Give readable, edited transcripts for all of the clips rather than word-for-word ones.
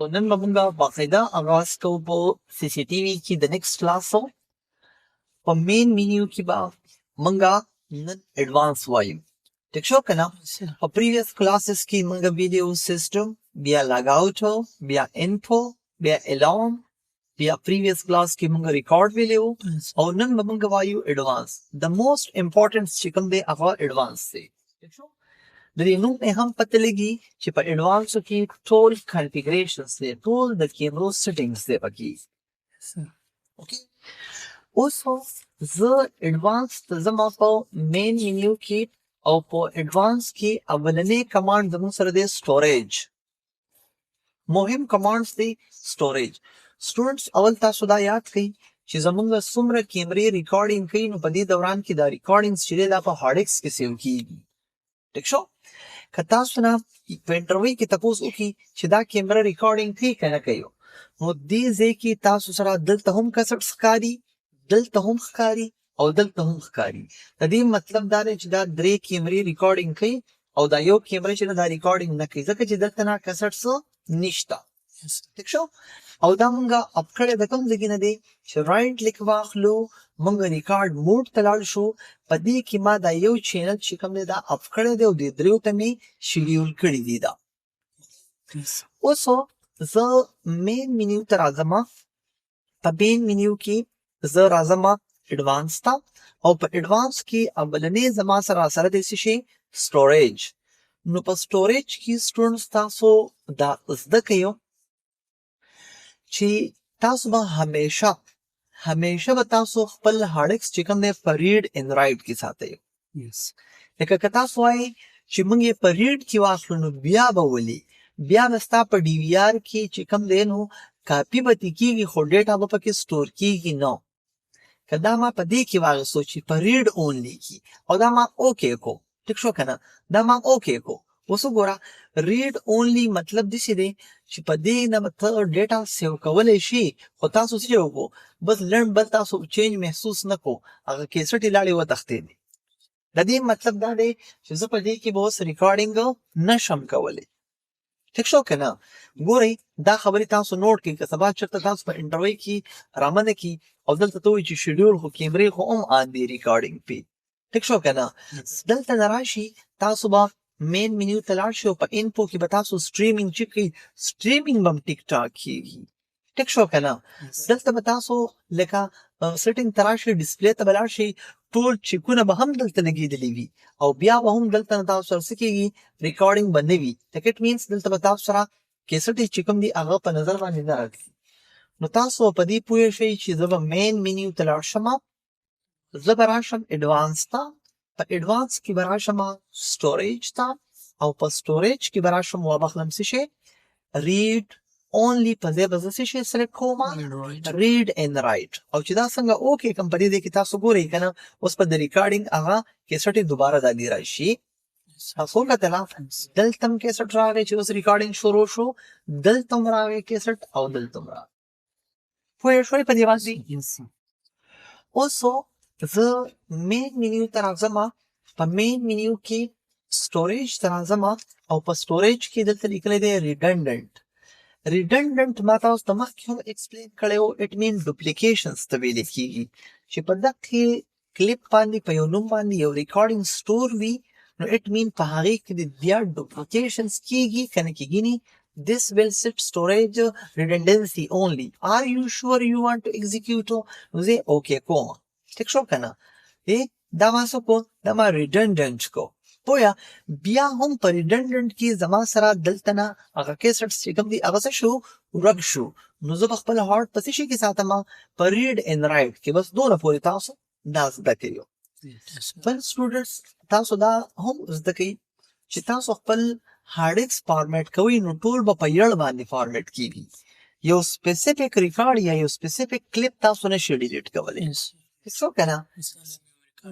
نن به مونږ باقاعده آغاز کوو په CCTV کې د نیکسټ کلاسو په مین مینیو کې به مونږه نن ایڈوانس وایو. ټیک شو که نه؟ په پریویس کلاسز کې مونږه ویډیو سیسټم، بیا لاګ آوټو، بیا انفو، بیا الارم، بیا پریویس کلاس کې مونږه ریکارډ ویلو او نن به مونږه وایو ایڈوانس. د موسٹ امپورټنٹ چې کوم دی هغه ایڈوانس دی. ټیک شو؟ د دې نوم نه هم پته لګي چې په ایڈوانس کې ټول کنفیګریشنز دي، ټول د کیمرو سیټینګز دي پکې. اوکې، اوس زه ایڈوانس ته زما په مین مینیو کې او په ایڈوانس کې اولنې کمانډ زموږ سره دی سټوریج. مهم کمانډز دی سټوریج. سټوډنټس اول تاسو دا یاد کړئ چې زموږ څومره کیمرې ریکارډینګ کوي نو په دې دوران کې دا ریکارډینګز چې دی دا په هارډ ډیسک کې سیو کیږي. ټیک شو؟ که تاسو نه په انټرویو کې تپوس وکړي چې دا کیمره ریکارډینګ کوي که نه کوي، نو دې ځای کې تاسو سره دلته هم کسټ ښکاري، دلته هم ښکاري او دلته هم ښکاري. د دې مطلب دا دی چې دا درې کیمرې ریکارډینګ کوي او دا یو کیمره چې دا ریکارډینګ نه کوي ځکه چې دلته نه کسټ نشته. ټیک شو؟ او دا مونږه اپ کړی د کوم ځای نه دی چې رایټ لیک واخلو، مونږ ریکارډ موډ ته لاړ شو. په دې کې ما دا یو چینل چې کوم دی دا اپ کړی دی او د دریو ته مې شیډیول کړي دي دا. اوس زه مین مینیو ته راځم. په مین مینیو کې زه راځم ایڈوانس ته او په ایڈوانس کې اولنې زما سره دی څه شی سټوریج. نو په سټوریج کې سټوډنټس تاسو دا زده کوئ چې تاسو به همیشه به تاسو خپل هارډ ډیسک چې کوم دی په ریډ ان رایټ کې ساتئ. لکه که تاسو وایئ چې موږ یې په ریډ کې واخلو نو بیا به ولي، بیا به ستا په DVR کې چې کوم دی نو کاپي به ترې کېږي خو ډیټا به پکې سټور کېږي نه. که دا ما په دې کې واخیستو چې په ریډ اونلی کې او دا ما اوکې کو، ټیک شو که نه؟ دا ما اوکې کو. اوس وګوره ریډ اونلی مطلب داسې دی چې په دې نه به ته ډیټا سیو کولی شي خو تاسو څه وکړو بس لنډ بل تاسو چینج محسوس نه کو، هغه کیسټ یې لاړې وتښتېدې. د دې مطلب دا دی چې زه په دې کې به اوس ریکارډینګ نشم کولی. ټیک شو که نه؟ ګورئ دا خبرې تاسو نوټ کړئ. که سبا چېرته تاسو په انټرویو کې رامنه کړي او دلته ته وایي چې شیډیول خو کیمرې خو هم آن دي ریکارډینګ پې. ټیک شو که نه؟ دلته نه راشي تاسو به مین مینیو ته لاړ شئ او په انفو کې به تاسو سټریمینګ چې کوئ سټریمینګ به هم ټیک ټاک کېږي. ټیک شو که نه؟ دلته به تاسو لکه سیټینګ ته راشئ، ډسپلې ته به لاړ شئ، ټول چیکونه به هم دلته لګېدلي وي او بیا به هم دلته نه تاسو سره څه کېږي ریکارډینګ به نه وي. ټیکټ مینس دلته به تاسو سره کیسټ چې کوم دي هغه په نظر باندې نه راځي. نو تاسو په دې پوه شئ چې زه به مین مینیو ته لاړ شم، زه به راشم ایډوانس ته، په ایډوانس کې به راشم سټوریج ته او په سټوریج کې به راشم وبخلم څه شی ریډ اونلی. په ځای به زه څه شی سلیکټ کوم ریډ ان رایټ. او چې دا څنګه اوکې کوم په دې کې تاسو ګورئ که نه اوس په د ریکارډینګ هغه کیسټ یې دوباره دالې راشي. تاسو کتله دلته هم کیسټ راغی چې اوس ریکارډینګ شروع شو، دلته هم راغی کیسټ او دلته هم راغی. پوه شوئ په دې باندې؟ اوس زه مین مینیو ته راځم. په مین مینیو کې سټوریج ته راځم او په سټوریج کې دلته لیکلی دی ریډنډنټ. ریډنډنټ ما تاسو ته مخکې هم ایکسپلین کړی و. اټ مین ډوپلیکیشنز ته ویلی کېږي چې په دغه کلیپ باندې په یو نوم باندې یو ریکارډینګ سټور وي نو اټ مین په هغې کې د بیا ډوپلیکیشنز کېږي که نه کېږي نه. This will set storage redundancy only. Are you sure you want to execute? نو زه اوکې کوم. ټیک شو که نه؟ دا ما څه کو دا ما ریډنډنټ کو. پوه بیا هم په ریډنډنټ کې زما سره دلته نه هغه کیسټ چې کوم دي هغه څه شو ورک شو. نو زه به خپل هارډ په څه شي کې ساتم په ریډ ان رایټ کې. بس دونه پورې تاسو دا زده کوئ. بل سټوډنټس تاسو دا هم زده کوئ چې تاسو خپل هارډ ډیسک فارمیټ کوئ نو ټول به په یړ باندې فارمیټ کېږي. یو سپیسیفیک ریکارډ یا یو سپیسیفیک کلیپ تاسو نشئ ډیلیټ کولی. څو که نه؟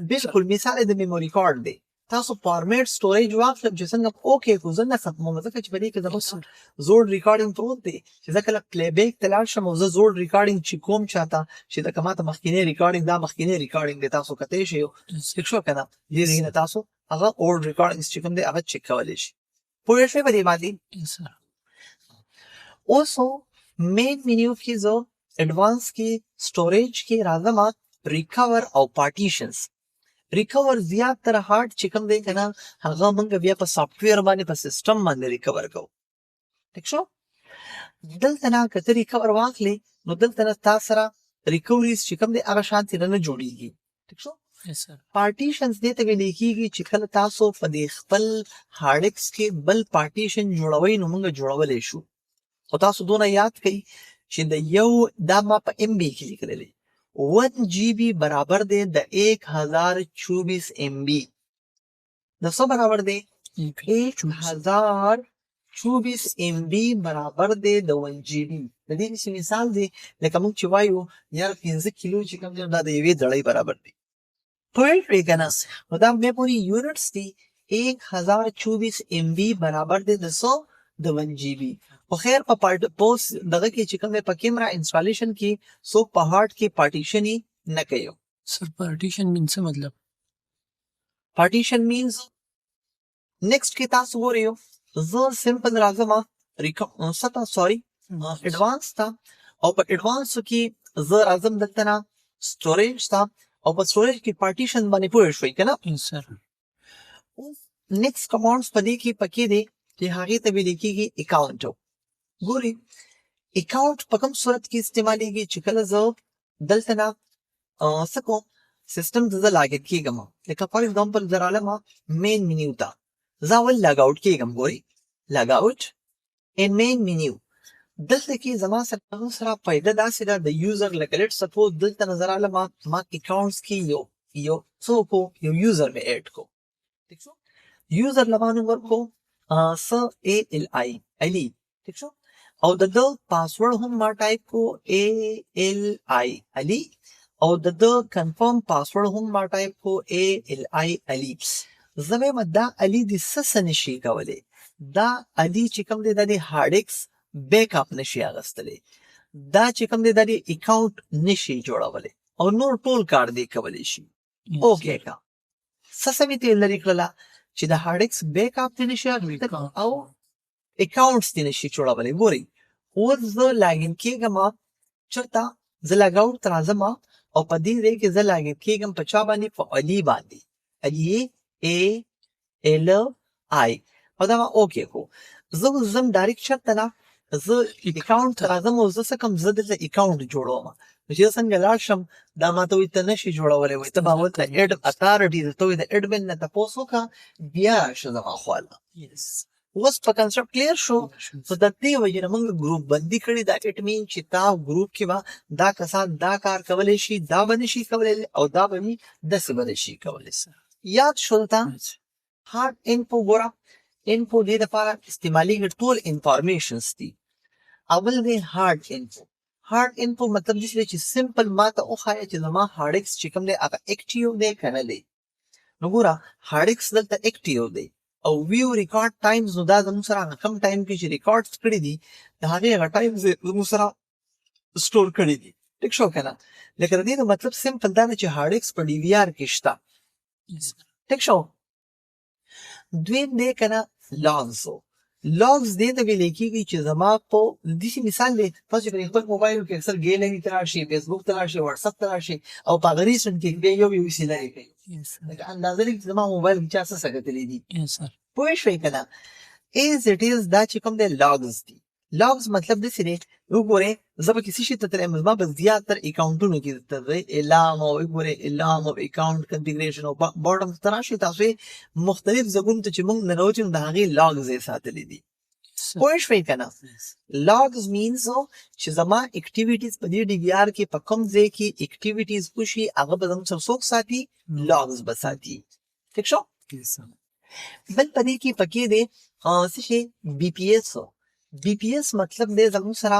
بالکل مثال د میموري کارډ دی. تاسو فارمیټ سټوریج واخلم چې څنګه اوکې کو زه نه ختموم ځکه چې په دې کې زما زوړ ریکارډینګ پروت دی چې زه کله پلی بیک ته لاړ شم او زه زوړ ریکارډینګ چې کوم چاته چې لکه ماته مخکینی ریکارډینګ دا مخکینی ریکارډینګ دی تاسو کتی شئ. ټیک شو که نه؟ دې ځای نه تاسو هغه اولډ ریکارډینګز چې کوم دی هغه چیک کولی شي. پوه شوئ په دې باندې؟ اوسو مین منیو کې زه اډوانس کې سټوریج کې راځم ریکور او پارټیشنز. ریکور زیات تر هارد چې کوم دی کنه هغه موږ بیا په سافټویر باندې په سیستم باندې ریکور کوو. ٹھیک شو؟ دلته نه کته ریکور واخلې نو دلته نه تاسو سره ریکوریز چې کوم دی هغه شانتي نه جوړیږي. ٹھیک شو؟ Yes, sir. پارټیشنز دې ته ویل کېږي چې کله تاسو په دې خپل هارد ډیسک کې بل پارټیشن جوړوي نو موږ جوړولای شو. او تاسو دونه یاد کړئ چې د یو دا ما په ام بی کې لیکلی دی 1 جی بی برابر دی د 1024 ام بی. د څه برابر دی؟ 1024 ام بی برابر دی د 1 جی بی. د دې مثال دی لکه موږ چې وایو یار 15 کیلو چې کوم دی دا د یوې دړۍ برابر دی. پوهېږئ که نه؟ نو دا میموري یونټس دي 1024 ام بی برابر دی د څه؟ د 1 جی بی. خو خیر په پوس دغه کې چې کوم دی په کیمرا انسټالیشن کې څوک په هارد کې پارټیشن یې نه کوي. سر پارټیشن مین څه مطلب؟ پارټیشن مینز نیکسٹ کې تاسو ګورئ زه سمپل راځم اډوانس ته او په اډوانس کې زه راځم دلته نه سټوریج ته او په سټوریج کې پارټیشن باندې پوه شوئ که نه؟ سر نیکسٹ کمانډز په دې کې پکې دی چې هغې ته ویل کېږي اکاونټ. ګورئ اکاونټ په کوم صورت کې استعمالیږي چې کله زه دلته نه څه کوم سیسټم ته زه لاګ ان کېږم لکه فار ایگزامپل زه رالم مین منیو ته زه اول لاګ آوټ کېږم. ګورئ لاګ آوټ ان مین منیو دلته کې زما سره فایده داسې ده د یوزر لکه لیټ سپوز دلته نه زه رالم ما اکاونټس کې یو څوک یو یوزر مې ایډ کو. ٹھیک شو؟ یوزر له ما نوم ورکو ALI علي. ٹھیک شو؟ او د ده پاسورډ هم ما ټایپ کو ALI علي او د ده کنفرم پاسورډ هم ما ټایپ کو ALI علي. زه وایم دا علي دې څه نشي کولی دا علي چې کوم دی دا د هارد ډیسک بیک اپ نشي اخیستلی دا چې کوم دی دا د اکاونټ نشي جوړولی او نور ټول کار دی کولی شي. اوکې کا څه سمې ته لرې کړله چې د هارد ډیسک بیک اپ دې نشي اخیستلی او اکاونټس دې نشي جوړولی. ګورئ اوس زه لاګین کېږم چېرته زه لاګ آوټ ته راځم او په دې ځای کې زه لاګین کېږم په چا باندې؟ په علي باندې. علي ALI او دا ما اوکې کو. زه اوس ځم ډایرکټ چېرته نه زه اکاونټ ته راځم او زه څه کوم زه دلته اکاونټ جوړوم. نو چې زه څنګه لاړ شم دا ما ته وایي ته نشي جوړولی وایي ته به اول ته ایډ اتارټي ته وایي د ایډمن نه تپوس وکړه بیا راشه زما خواله. اوس په کنسپټ کلیر شو. نو د دې وجې نه موږ ګروپ بندي کړي دا اټ مین چې تا ګروپ کې به دا کسان دا کار کولی شي دا به نشي کولی او دا به مې داسې به نشي کولی. یاد شو ته هارد انفو ګوره انفو دې دپاره استعمالیږي ټول انفارمیشنز دي. اول دی هارد انفو. هارد انفو مطلب داسې دی چې سمپل ما ته وښایه چې زما هارد ډیسک چې کوم دی هغه اکټیو دی که نه دی. نو ګوره هارد ډیسک دلته اکټیو دی او ویو ریکارډ ټایمز نو دا زموږ سره هغه کم ټایم کې چې ریکارډز کړي دي د هغې هغه ټایمز زموږ سره سټور کړي دي. ټیک شو که نه؟ لکه د دې نو مطلب سمپل دا دی چې هارد ډیسک په DVR کې شته. ټیک شو؟ دویم دی که نه لاګز. لاګز دې ته ویلی کېږي چې زما په داسې مثال دی تاسو چې په خپل موبایل کې اکثر ګیلري ته راشئ فیسبوک ته راشئ وټساپ ته راشئ او په هغه ریسنټ کې بیا یو ویسې لرې کوي لکه اندازه لري چې زما موبایل کې چا څه څه کتلي دي. پوه شوئ که نه؟ ایز اټ ایز دا چې کوم دی لاګز دي. لاګز مطلب داسې دی وګورئ زه به کسې شي ته تللی یم زما به زیاتر اکاونټونو کې درځئ اعلام او وګورئ اعلام او اکاونټ کنفیګریشن او باټم ته راشئ تاسو یې مختلف ځایونو ته چې موږ ننوځو نو د هغې لاګز یې ساتلي دي. پوه شوئ که نه؟ لاګز مینز چې زما اکټیویټیز په دې DVR کې په کوم ځای کې اکټیویټیز وشي هغه به زموږ سره څوک ساتي؟ لاګز به ساتي. ٹھیک شو؟ بل په دې کې پکې دی څه شی BPS. BPS مطلب دی زموږ سره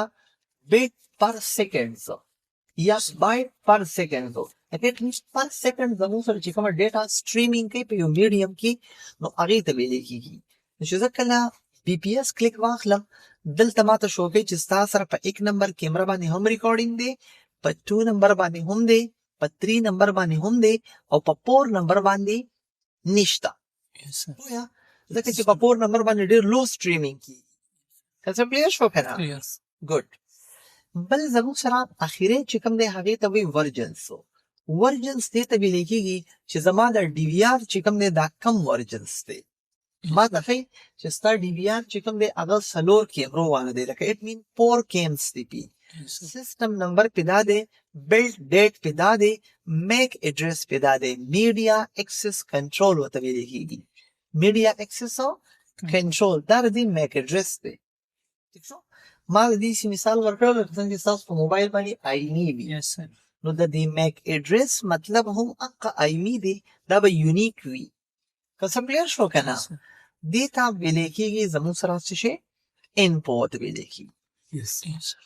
بیټ پر سیکنډز یا بایټ پر سیکنډ. اټ لیسټ پر سیکنډ زموږ سره چې کومه ډیټا سټریمینګ کوي په یو میډیم کې نو هغې ته ویلی کېږي. نو چې زه کله BPS کلیک واخلم دلته ماته شو کوي چې ستا سره په 1 نمبر کیمرا باندې هم ریکارډینګ دی په 2 نمبر باندې هم دی په 3 نمبر باندې هم دی او په 4 نمبر باندې نشته. ځکه چې په 4 نمبر باندې ډېر لو سټریمینګ کېږي کله کلیئر شو کنه کلیئر ګډ بل زموږ سره اخیری چې کوم دی هغه ته وی ورجنز ورجنز دې ته ویل کېږي چې زما د ډي وی آر چې کوم دی دا کم ورجنز دی ما ته ښایي چې ستا ډي وی آر چې کوم دی هغه 4 کیمرو والا دی لکه اټ مین 4 کیمز دی پی سیستم نمبر پیدا دی بلډ ډیټ پیدا دی میک ایڈریس پیدا دی میډیا ایکسس کنټرول وته ویل کېږي میډیا ایکسس او کنټرول دا د میک ایډریس دی ٹھیک شو ما د دې مثال ورکړل چې تاسو په موبایل باندې آی می وي یس سر نو د دې میک ایډریس مطلب هم اقا آی می دی دا به یونیک وي که څه کلیئر شو کنه دې ته ویل کېږي زموږ سره څه شي انپوت ویل کېږي یس سر